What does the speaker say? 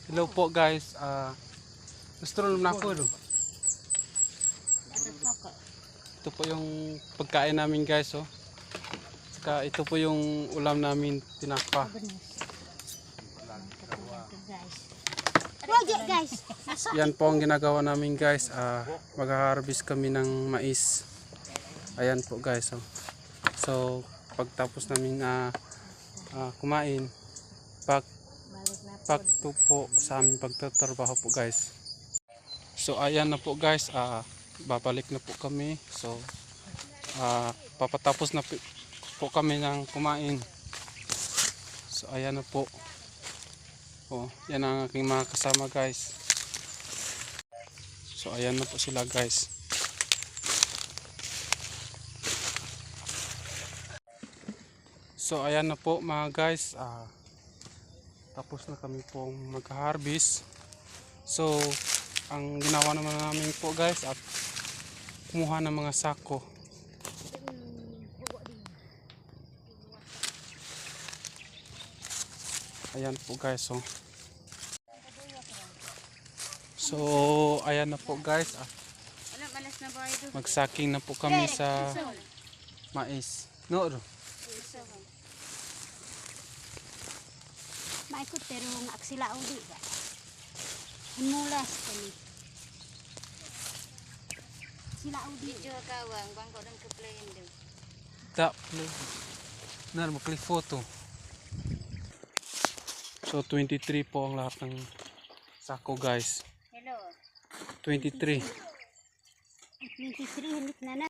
Hello po guys. Gusto rin na po. Ito po yung pagkain namin guys. Oh. Saka ito po yung ulam namin, tinapa. Yan po ang ginagawa namin guys. Mag-harvest kami ng mais. Ayan po guys. Oh. So pagtapos namin kumain, pagtupo sa aming pagtatrabaho po guys. So ayan na po guys, babalik na po kami. So papatapos na po kami ng kumain. So ayan na po. Oh, yan ang aking mga kasama guys. So ayan na po sila guys. So ayan na po mga guys, tapos na kami pong mag-harvest. So ang ginawa naman namin po guys at kumuha ng mga sako. Ayan po guys. So ayan na po guys. Magsaking na po kami sa mais. No? Maikot pero ng aksila uli ba? Mulas kami. Sila uli juga kawang bangko dan keplayan do. Tak play. Nar mag-click photo. So 23 po ang lahat ng sako guys. Hello. 23. 23 hilik na na.